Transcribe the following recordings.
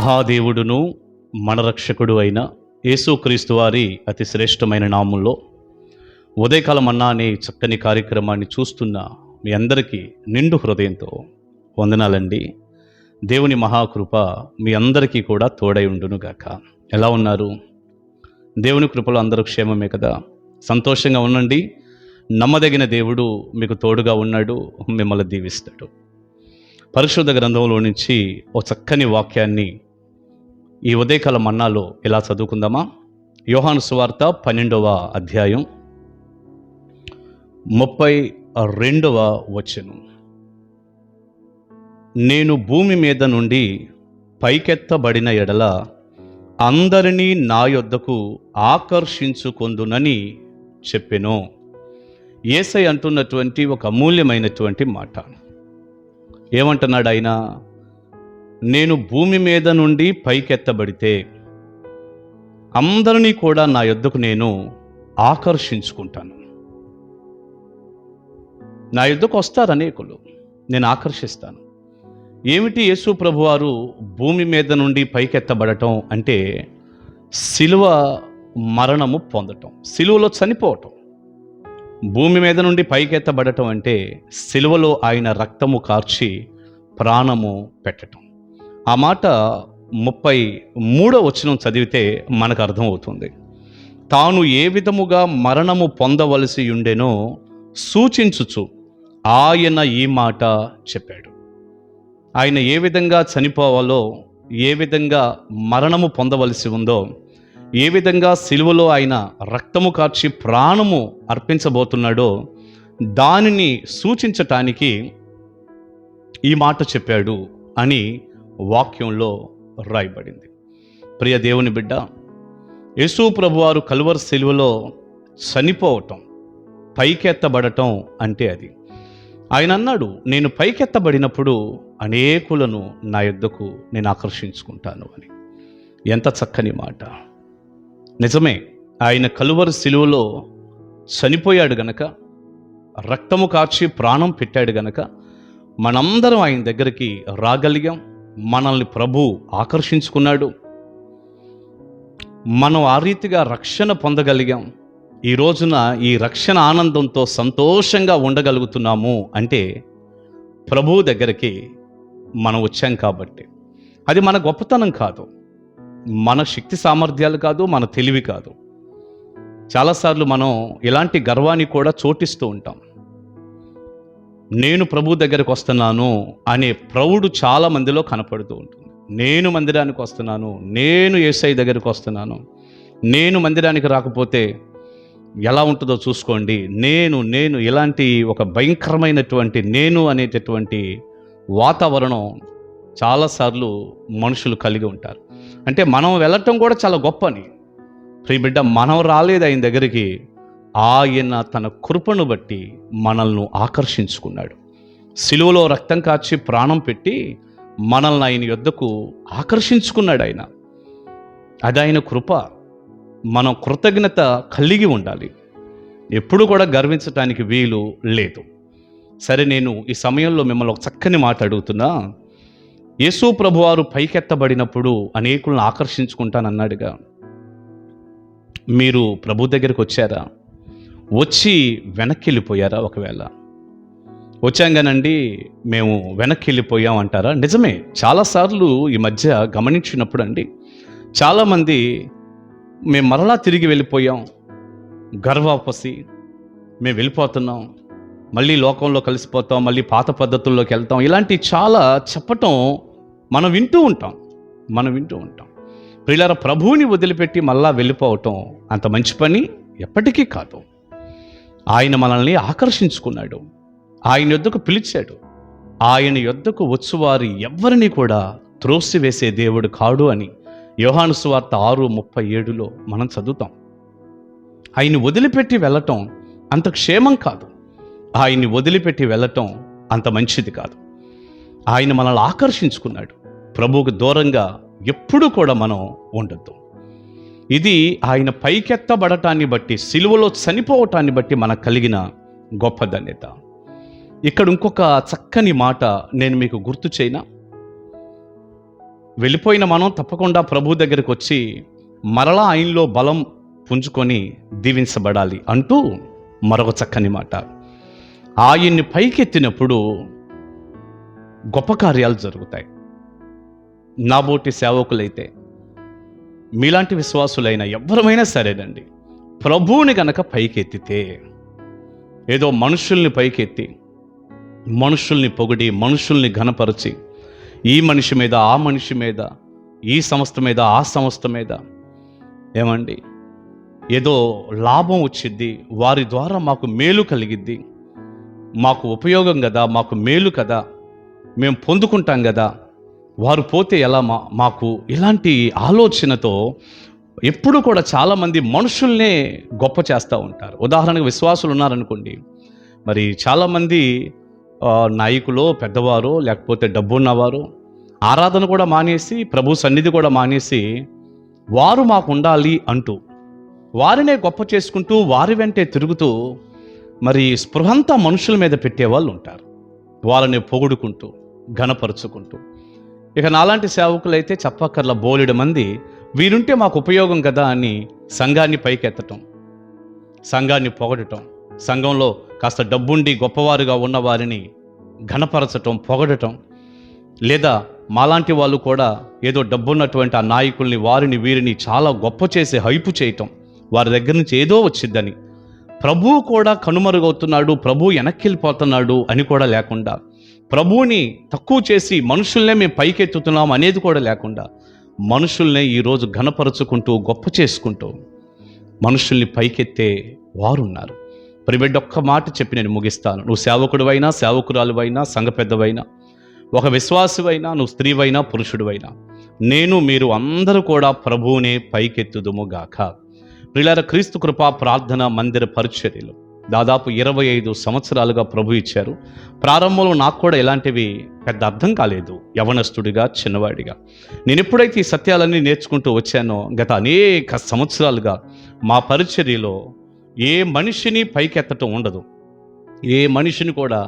మహాదేవుడును మన రక్షకుడు అయిన యేసుక్రీస్తు వారి అతి శ్రేష్టమైన నామంలో ఉదయకాలం అన్నా అనే చక్కని కార్యక్రమాన్ని చూస్తున్న మీ అందరికీ నిండు హృదయంతో వందనాలండి. దేవుని మహాకృప మీ అందరికీ కూడా తోడై ఉండునుగాక. ఎలా ఉన్నారు? దేవుని కృపలో అందరూ క్షేమమే కదా? సంతోషంగా ఉండండి. నమ్మదగిన దేవుడు మీకు తోడుగా ఉన్నాడు, మిమ్మల్ని దీవిస్తాడు. పరిశుద్ధ గ్రంథంలో నుంచి ఒక చక్కని వాక్యాన్ని ఈ ఉదయకాల మన్నాలో ఎలా చదువుకుందామా? యోహాను సువార్త 12వ అధ్యాయం 32వ వచనం. నేను భూమి మీద నుండి పైకెత్తబడిన ఎడల అందరినీ నా యొద్దకు ఆకర్షించుకొందునని చెప్పెను. యేసయ్య అంటున్నటువంటి ఒక అమూల్యమైనటువంటి మాట. ఏమంటున్నాడు ఆయన? నేను భూమి మీద నుండి పైకెత్తబడితే అందరినీ కూడా నా యొద్దకు నేను ఆకర్షించుకుంటాను. నా యొద్దకు వస్తారు అనేకులు, నేను ఆకర్షిస్తాను. ఏమిటి యేసు ప్రభువారు భూమి మీద నుండి పైకెత్తబడటం అంటే? సిలువ మరణము పొందటం, సిలువలో చనిపోవటం. భూమి మీద నుండి పైకెత్తబడటం అంటే సిలువలో ఆయన రక్తము కార్చి ప్రాణము పెట్టటం. ఆ మాట 33వ వచనం చదివితే మనకు అర్థమవుతుంది. తాను ఏ విధముగా మరణము పొందవలసి ఉండెనో సూచించుచు ఆయన ఈ మాట చెప్పాడు. ఆయన ఏ విధంగా చనిపోవాలో, ఏ విధంగా మరణము పొందవలసి ఉందో, ఏ విధంగా సిలువలో ఆయన రక్తము కార్చి ప్రాణము అర్పించబోతున్నాడో దానిని సూచించటానికి ఈ మాట చెప్పాడు అని వాక్యంలో రాయబడింది. ప్రియ దేవుని బిడ్డ, యేసు ప్రభువారు కల్వరి సిలువలో చనిపోవటం, పైకెత్తబడటం అంటే అది. ఆయన అన్నాడు, నేను పైకెత్తబడినప్పుడు అనేకులను నా యొద్దకు నేను ఆకర్షించుకుంటాను అని. ఎంత చక్కని మాట! నిజమే, ఆయన కలువరి సిలువలో చనిపోయాడు గనక, రక్తము కార్చి ప్రాణం పెట్టాడు గనక మనందరం ఆయన దగ్గరికి రాగలిగాం. మనల్ని ప్రభు ఆకర్షించుకున్నాడు. మనం ఆ రీతిగా రక్షణ పొందగలిగాం. ఈ రోజున ఈ రక్షణ ఆనందంతో సంతోషంగా ఉండగలుగుతున్నాము అంటే ప్రభు దగ్గరికి మనం వచ్చాం కాబట్టి. అది మన గొప్పతనం కాదు, మన శక్తి సామర్థ్యాలు కాదు, మన తెలివి కాదు. చాలాసార్లు మనం ఇలాంటి గర్వాన్ని కూడా చోటిస్తూ ఉంటాం. నేను ప్రభు దగ్గరికి వస్తున్నాను అనే ప్రౌఢు చాలా మందిలో కనపడుతూ ఉంటుంది. నేను మందిరానికి వస్తున్నాను, నేను యేసయ్య దగ్గరికి వస్తున్నాను, నేను మందిరానికి రాకపోతే ఎలా ఉంటుందో చూసుకోండి, నేను ఇలాంటి ఒక భయంకరమైనటువంటి నేను అనేటటువంటి వాతావరణం చాలాసార్లు మనుషులు కలిగి ఉంటారు. అంటే మనం వెళ్ళటం కూడా చాలా గొప్పని. ప్రియ బిడ్డ, మనం రాలేదు ఆయన దగ్గరికి. ఆయన తన కృపను బట్టి మనల్ని ఆకర్షించుకున్నాడు. సిలువలో రక్తం కార్చి ప్రాణం పెట్టి మనల్ని ఆయన యొద్దకు ఆకర్షించుకున్నాడు ఆయన. అది ఆయన కృప. మనం కృతజ్ఞత కలిగి ఉండాలి. ఎప్పుడు కూడా గర్వించటానికి వీలు లేదు. సరే, నేను ఈ సమయంలో మిమ్మల్ని ఒక చక్కని మాట అడుగుతున్నా. యేసు ప్రభువారు పైకెత్తబడినప్పుడు అనేకులను ఆకర్షించుకుంటానన్నాడుగా. మీరు ప్రభు దగ్గరికి వచ్చారా? వచ్చి వెనక్కి వెళ్ళిపోయారా? ఒకవేళ వచ్చాంగానండి మేము వెనక్కి వెళ్ళిపోయాం అంటారా? నిజమే, చాలాసార్లు ఈ మధ్య గమనించినప్పుడు అండి, చాలామంది మేము మరలా తిరిగి వెళ్ళిపోయాం, గర్వాపసి, మేము వెళ్ళిపోతున్నాం, మళ్ళీ లోకంలో కలిసిపోతాం, మళ్ళీ పాత పద్ధతుల్లోకి వెళ్తాం, ఇలాంటి చాలా చెప్పటం మనం వింటూ ఉంటాం. ప్రియులారా, ప్రభువుని వదిలిపెట్టి మళ్ళా వెళ్ళిపోవటం అంత మంచి పని ఎప్పటికీ కాదు. ఆయన మనల్ని ఆకర్షించుకున్నాడు, ఆయన యొద్దకు పిలిచాడు. ఆయన యొద్దకు వచ్చువారు ఎవ్వరిని కూడా త్రోసివేసే దేవుడు కాడు అని యోహాను సువార్త 6:37లో మనం చదువుతాం. ఆయన్ని వదిలిపెట్టి వెళ్ళటం అంత క్షేమం కాదు. ఆయన్ని వదిలిపెట్టి వెళ్ళటం అంత మంచిది కాదు. ఆయన మనల్ని ఆకర్షించుకున్నాడు. ప్రభువుకు దూరంగా ఎప్పుడూ కూడా మనం ఉండొద్దు. ఇది ఆయన పైకెత్తబడటాన్ని బట్టి, సిలువలో చనిపోవటాన్ని బట్టి మనకు కలిగిన గొప్ప ధన్యత. ఇక్కడ ఇంకొక చక్కని మాట నేను మీకు గుర్తు చేయనా? వెళ్ళిపోయిన మనం తప్పకుండా ప్రభు దగ్గరికి వచ్చి మరలా ఆయనలో బలం పుంజుకొని దీవించబడాలి అంటూ మరొక చక్కని మాట. ఆయన్ని పైకెత్తినప్పుడు గొప్ప కార్యాలు జరుగుతాయి. నాబోటి సేవకులైతే, మీలాంటి విశ్వాసులైన ఎవరమైనా సరేనండి, ప్రభువుని గనక పైకెత్తితే, ఏదో మనుషుల్ని పైకెత్తి మనుషుల్ని పొగిడి మనుషుల్ని ఘనపరిచి ఈ మనిషి మీద ఆ మనిషి మీద, ఈ సంస్థ మీద ఆ సంస్థ మీద ఏమండి ఏదో లాభం వచ్చిద్ది, వారి ద్వారా మాకు మేలు కలిగిద్ది, మాకు ఉపయోగం కదా, మాకు మేలు కదా, మేము పొందుకుంటాం కదా, వారు పోతే ఎలా మాకు ఇలాంటి ఆలోచనతో ఎప్పుడు కూడా చాలామంది మనుషుల్నే గొప్ప చేస్తూ ఉంటారు. ఉదాహరణకు విశ్వాసులు ఉన్నారనుకోండి, మరి చాలామంది నాయకులు పెద్దవారు లేకపోతే డబ్బున్నవారు ఆరాధన కూడా మానేసి ప్రభు సన్నిధి కూడా మానేసి వారు మాకు ఉండాలి అంటూ వారినే గొప్ప చేసుకుంటూ వారి వెంటే తిరుగుతూ మరి స్పృహంతా మనుషుల మీద పెట్టేవాళ్ళు ఉంటారు, వాళ్ళని పొగుడుకుంటూ ఘనపరుచుకుంటూ. ఇక నాలాంటి సేవకులైతే చెప్పక్కర్ల బోలెడు మంది వీరుంటే మాకు ఉపయోగం కదా అని సంఘాన్ని పైకెత్తటం, సంఘాన్ని పొగడటం, సంఘంలో కాస్త డబ్బుండి గొప్పవారుగా ఉన్న వారిని ఘనపరచటం, పొగడటం, లేదా మాలాంటి వాళ్ళు కూడా ఏదో డబ్బున్నటువంటి ఆ నాయకుల్ని వారిని వీరిని చాలా గొప్ప చేసి హైపు చేయటం, వారి దగ్గర నుంచి ఏదో వచ్చిద్దని, ప్రభువు కూడా కనుమరుగవుతున్నాడు, ప్రభు వెనక్కివెళ్ళిపోతున్నాడు అని కూడా లేకుండా, ప్రభువుని తక్కువ చేసి మనుషుల్నే మేము పైకెత్తుతున్నాం అనేది కూడా లేకుండా, మనుషుల్నే ఈరోజు ఘనపరుచుకుంటూ గొప్ప చేసుకుంటూ మనుషుల్ని పైకెత్తే వారున్నారు. ప్రిబిడ్డ ఒక్క మాట చెప్పి నేను ముగిస్తాను. నువ్వు సేవకుడివైనా, సేవకురాలువైనా, సంఘ పెద్దవైనా, ఒక విశ్వాసివైనా, నువ్వు స్త్రీవైనా, పురుషుడివైనా, నేను మీరు అందరూ కూడా ప్రభువునే పైకెత్తుదుము గాక. ప్రియులారా, క్రీస్తు కృపా ప్రార్థన మందిర పరిచర్యలు దాదాపు 25 సంవత్సరాలుగా ప్రభు ఇచ్చారు. ప్రారంభంలో నాకు కూడా ఇలాంటివి పెద్ద అర్థం కాలేదు, యవనస్తుడిగా, చిన్నవాడిగా. నేను ఎప్పుడైతే ఈ సత్యాలన్నీ నేర్చుకుంటూ వచ్చానో గత అనేక సంవత్సరాలుగా మా పరిచర్యలో ఏ మనిషిని పైకెత్తటం ఉండదు, ఏ మనిషిని కూడా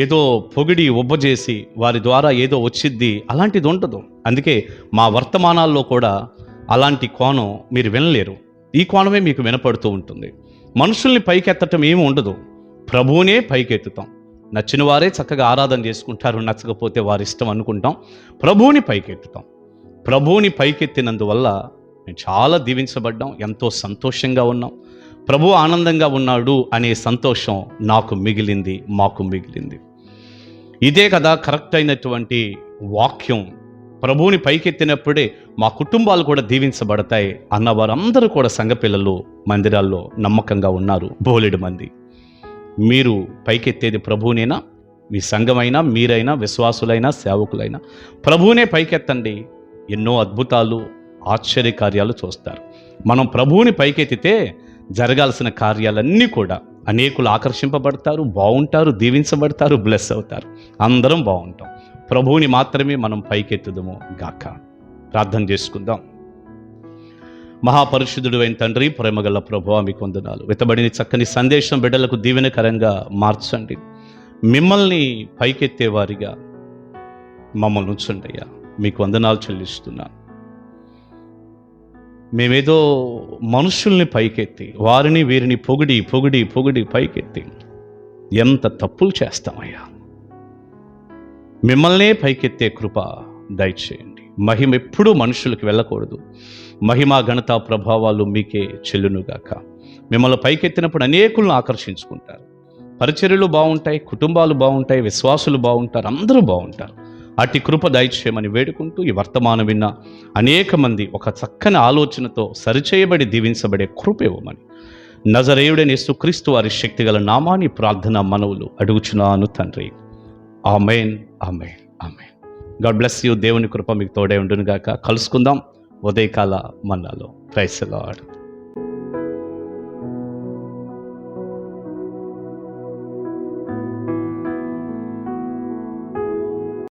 ఏదో పొగిడి ఉబ్బజేసి వారి ద్వారా ఏదో వచ్చిద్ది అలాంటిది ఉండదు. అందుకే మా వర్తమానాల్లో కూడా అలాంటి కోణం మీరు వినలేరు, ఈ కోణమే మీకు వినపడుతూ ఉంటుంది. మనుషుల్ని పైకెత్తటం ఏమి ఉండదు, ప్రభువునే పైకెత్తుతాం. నచ్చిన వారే చక్కగా ఆరాధన చేసుకుంటారు, నచ్చకపోతే వారి ఇష్టం అనుకుంటాం. ప్రభువుని పైకెత్తుతాం. ప్రభువుని పైకెత్తినందువల్ల మేము చాలా దీవించబడ్డాం, ఎంతో సంతోషంగా ఉన్నాం. ప్రభు ఆనందంగా ఉన్నాడు అనే సంతోషం నాకు మిగిలింది, మాకు మిగిలింది. ఇదే కదా కరెక్ట్ అయినటువంటి వాక్యం. ప్రభువుని పైకెత్తినప్పుడే మా కుటుంబాలు కూడా దీవించబడతాయి అన్న వారందరూ కూడా సంఘ పిల్లలు మందిరాల్లో నమ్మకంగా ఉన్నారు, బోలెడు మంది. మీరు పైకెత్తేది ప్రభువునేనా? మీ సంఘమైనా, మీరైనా, విశ్వాసులైనా, సేవకులైనా ప్రభువునే పైకెత్తండి. ఎన్నో అద్భుతాలు, ఆశ్చర్యకార్యాలు చూస్తారు. మనం ప్రభువుని పైకెత్తితే జరగాల్సిన కార్యాలన్నీ కూడా అనేకులు ఆకర్షింపబడతారు, బాగుంటారు, దీవించబడతారు, బ్లెస్ అవుతారు, అందరం బాగుంటాం. ప్రభువుని మాత్రమే మనం పైకెత్తుదము గాక. ప్రార్థన చేసుకుందాం. మహాపరిశుద్ధుడు అయిన తండ్రి, ప్రేమగల ప్రభువా, మీకు వందనాలు. వెతబడిన చక్కని సందేశం బిడ్డలకు దీవెనకరంగా మార్చండి. మిమ్మల్ని పైకెత్తేవారిగా మమ్మల్ని ఉంచండి అయ్యా. మీకు వందనాలు చెల్లిస్తున్నాను. మేమేదో మనుషుల్ని పైకెత్తి వారిని వీరిని పొగిడి పొగిడి పొగిడి పైకెత్తి ఎంత తప్పులు చేస్తామయ్యా. మిమ్మల్నే పైకెత్తే కృప దయచేయండి. మహిమ ఎప్పుడూ మనుషులకు వెళ్ళకూడదు. మహిమ, ఘనత, ప్రభావాలు మీకే చెల్లునుగాక. మిమ్మల్ని పైకెత్తినప్పుడు అనేకులను ఆకర్షించుకుంటారు, పరిచర్యలు బాగుంటాయి, కుటుంబాలు బాగుంటాయి, విశ్వాసులు బాగుంటారు, అందరూ బాగుంటారు. అట్టి కృప దయచేయమని వేడుకుంటూ ఈ వర్తమానం విన్న అనేక మంది ఒక చక్కని ఆలోచనతో సరిచేయబడి దీవించబడే కృప ఇవ్వమని నజరేయుడైన యేసుక్రీస్తు వారి శక్తిగల నామాన్ని ప్రార్థన మనవులు అడుగుచున్నాను తండ్రి. Amen, amen, amen. God bless you. దేవుని కృప మీకు తోడే ఉండును గాక. కలుసుకుందాం ఉదయకాల మన్నాలో. Praise the lord.